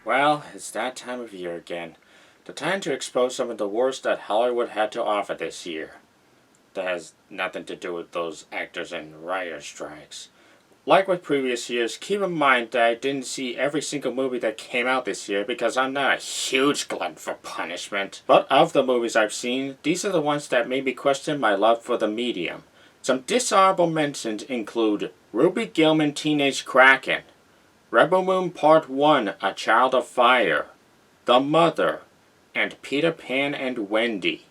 Well, it's that time of year again. The time to expose some of the worst that Hollywood had to offer this year. That has nothing to do with those actors and writer strikes. Like with previous years, keep in mind that I didn't see every single movie that came out this year because I'm not a huge glutton for punishment. But of the movies I've seen, these are the ones that made me question my love for the medium. Some dishonorable mentions include Ruby Gillman Teenage Kraken, Rebel Moon Part 1, A Child of Fire, The Mother, and Peter Pan and Wendy.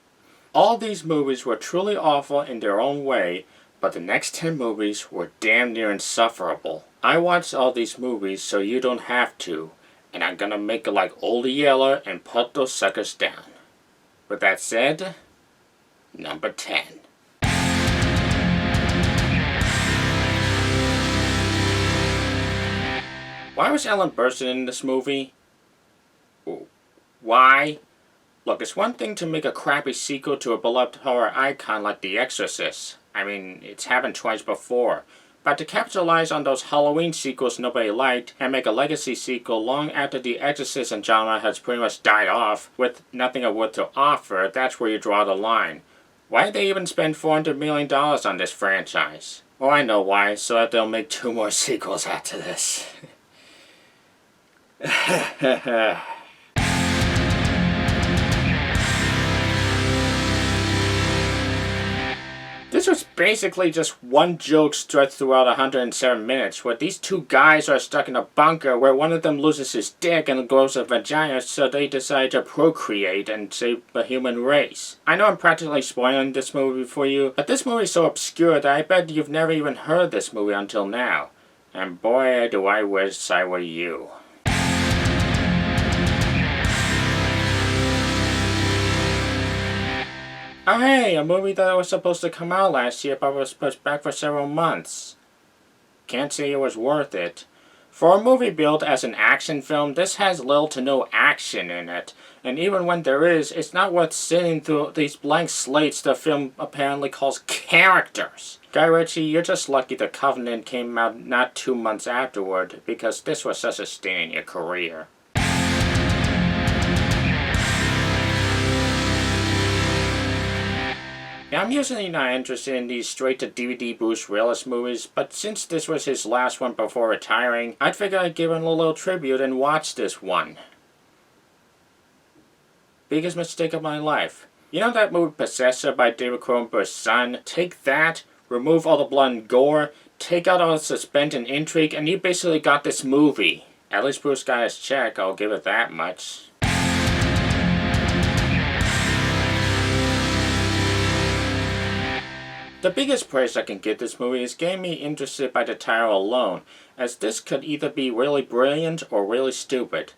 All these movies were truly awful in their own way, but the next 10 movies were damn near insufferable. I watched all these movies so you don't have to, and I'm gonna make it like Old Yeller and put those suckers down. With that said, number 10. Why was Ellen Burstyn in this movie? Why? Look, it's one thing to make a crappy sequel to a beloved horror icon like The Exorcist. I mean, it's happened twice before. But to capitalize on those Halloween sequels nobody liked and make a legacy sequel long after The Exorcist and genre has pretty much died off with nothing of worth to offer, that's where you draw the line. Why did they even spend $400 million on this franchise? Oh, I know why, so that they'll make 2 more sequels after this. This was basically just one joke stretched throughout 107 minutes, where these 2 guys are stuck in a bunker where one of them loses his dick and grows a vagina, so they decide to procreate and save the human race. I know I'm practically spoiling this movie for you, but this movie is so obscure that I bet you've never even heard this movie until now. And boy, do I wish I were you. Oh hey, a movie that was supposed to come out last year but was pushed back for several months. Can't say it was worth it. For a movie billed as an action film, this has little to no action in it. And even when there is, it's not worth sitting through these blank slates the film apparently calls characters. Guy Ritchie, you're just lucky The Covenant came out not 2 months afterward, because this was such a stain in your career. Now, I'm usually not interested in these straight-to-DVD Bruce Willis movies, but since this was his last one before retiring, I'd figure I'd give him a little tribute and watch this one. Biggest mistake of my life. You know that movie Possessor by David Cronenberg's son? Take that, remove all the blood and gore, take out all the suspense and intrigue, and you basically got this movie. At least Bruce got his check, I'll give it that much. The biggest praise I can give this movie is getting me interested by the title alone, as this could either be really brilliant or really stupid.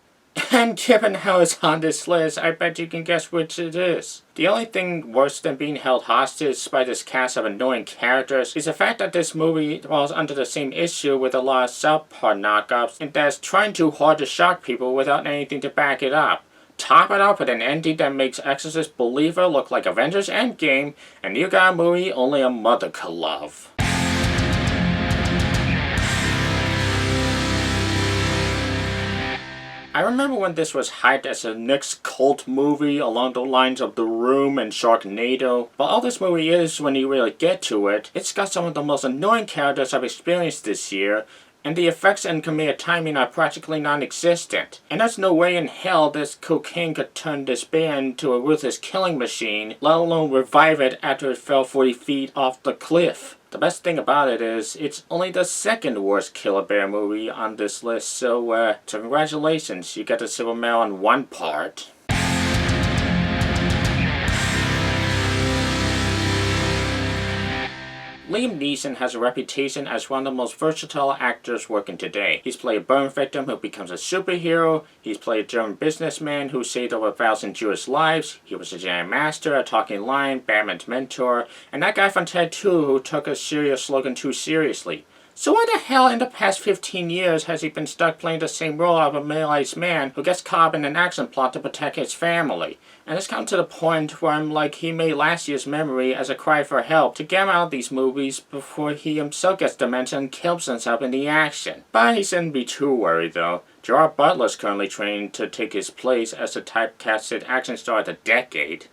And given how it's on this list, I bet you can guess which it is. The only thing worse than being held hostage by this cast of annoying characters is the fact that this movie falls under the same issue with a lot of South Park knockoffs, and that's trying too hard to shock people without anything to back it up. Top it up with an ending that makes Exorcist Believer look like Avengers Endgame, and you got a movie only a mother could love. I remember when this was hyped as the next cult movie along the lines of The Room and Sharknado, but all this movie is, when you really get to it, it's got some of the most annoying characters I've experienced this year, and the effects and comedic timing are practically non-existent. And there's no way in hell this cocaine could turn this bear into a ruthless killing machine, let alone revive it after it fell 40 feet off the cliff. The best thing about it is, it's only the 2nd worst Killer Bear movie on this list, so congratulations, you got the silver medal on one part. Liam Neeson has a reputation as one of the most versatile actors working today. He's played a burn victim who becomes a superhero, he's played a German businessman who saved over 1,000 Jewish lives, he was a Jedi Master, a talking lion, Batman's mentor, and that guy from Ted 2 who took a serious slogan too seriously. So why the hell in the past 15 years has he been stuck playing the same role of a middle-aged man who gets caught up in an action plot to protect his family? And it's come to the point where I'm like, he made last year's Memory as a cry for help to get him out of these movies before he himself gets dementia and kills himself in the action. But he shouldn't be too worried though. Gerard Butler is currently training to take his place as the typecasted action star of the decade.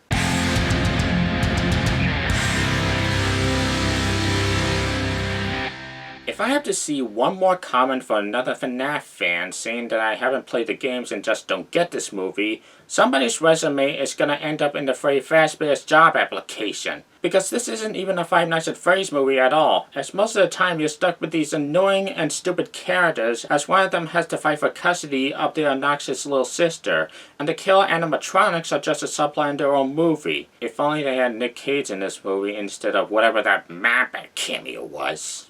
If I have to see one more comment from another FNAF fan saying that I haven't played the games and just don't get this movie, somebody's resume is gonna end up in the Freddy Fazbear's job application. Because this isn't even a Five Nights at Freddy's movie at all, as most of the time you're stuck with these annoying and stupid characters, as one of them has to fight for custody of their obnoxious little sister, and the killer animatronics are just a subplot in their own movie. If only they had Nick Cage in this movie instead of whatever that Mappa cameo was.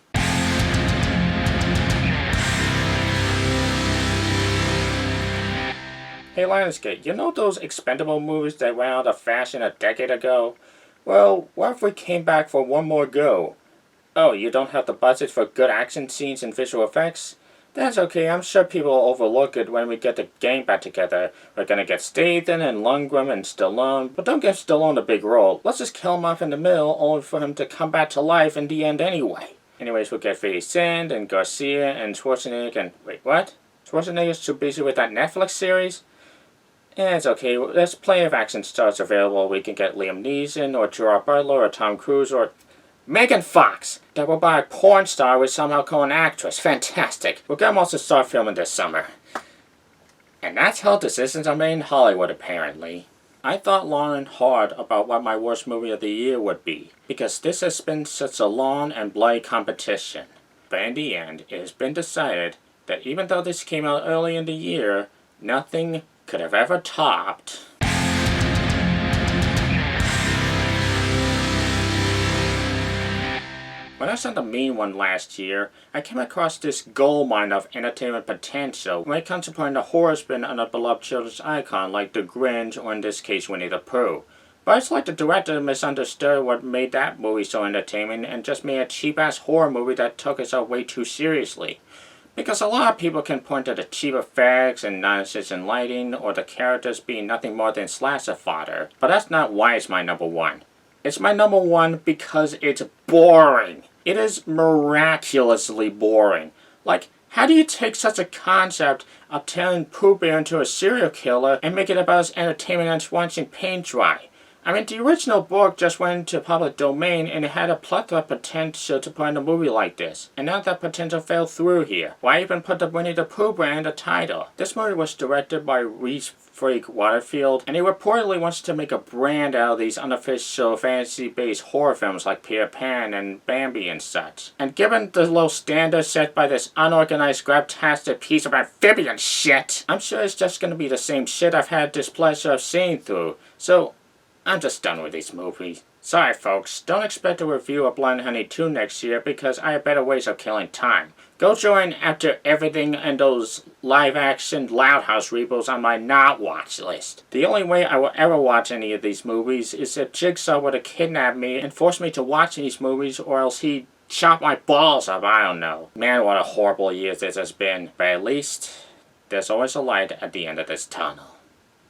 Hey Lionsgate, you know those Expendable movies that went out of fashion a decade ago? Well, what if we came back for one more go? Oh, you don't have the budget for good action scenes and visual effects? That's okay, I'm sure people will overlook it when we get the gang back together. We're gonna get Statham and Lundgren and Stallone, but don't give Stallone a big role. Let's just kill him off in the middle, only for him to come back to life in the end anyway. Anyways, we'll get 50 Cent and Garcia and Schwarzenegger and... Wait, what? Schwarzenegger's too busy with that Netflix series? Yeah, it's okay. There's plenty of action stars available. We can get Liam Neeson, or Gerard Butler, or Tom Cruise, or Megan Fox. That will buy a porn star with somehow call an actress. Fantastic. We'll get them all to start filming this summer. And that's how decisions are made in Hollywood, apparently. I thought long and hard about what my worst movie of the year would be, because this has been such a long and bloody competition. But in the end, it has been decided that even though this came out early in the year, nothing could have ever topped When I was on the Mean One last year, I came across this goldmine of entertainment potential when it comes to putting a horror spin on a beloved children's icon like The Grinch, or in this case Winnie the Pooh. But it's like the director misunderstood what made that movie so entertaining and just made a cheap-ass horror movie that took itself way too seriously. Because a lot of people can point to the cheap effects and non-existent lighting, or the characters being nothing more than slasher fodder. But that's not why it's my number one. It's my number one because it's boring. It is miraculously boring. Like, how do you take such a concept of turning Pooh Bear into a serial killer and make it about as entertainment as watching paint dry? I mean, the original book just went into public domain and it had a plethora of potential to put in a movie like this. And now that potential fell through here. Why even put the Winnie the Pooh brand in the title? This movie was directed by Reese Freak Waterfield, and he reportedly wants to make a brand out of these unofficial fantasy-based horror films like Peter Pan and Bambi and such. And given the low standards set by this unorganized, grabtastic piece of amphibian shit, I'm sure it's just gonna be the same shit I've had displeasure of seeing through. So, I'm just done with these movies. Sorry folks, don't expect a review of Blind Honey 2 next year because I have better ways of killing time. Go join After Everything and those live-action Loud House reboots on my not-watch list. The only way I will ever watch any of these movies is if Jigsaw were to kidnap me and force me to watch these movies, or else he'd chop my balls off, I don't know. Man, what a horrible year this has been. But at least, there's always a light at the end of this tunnel.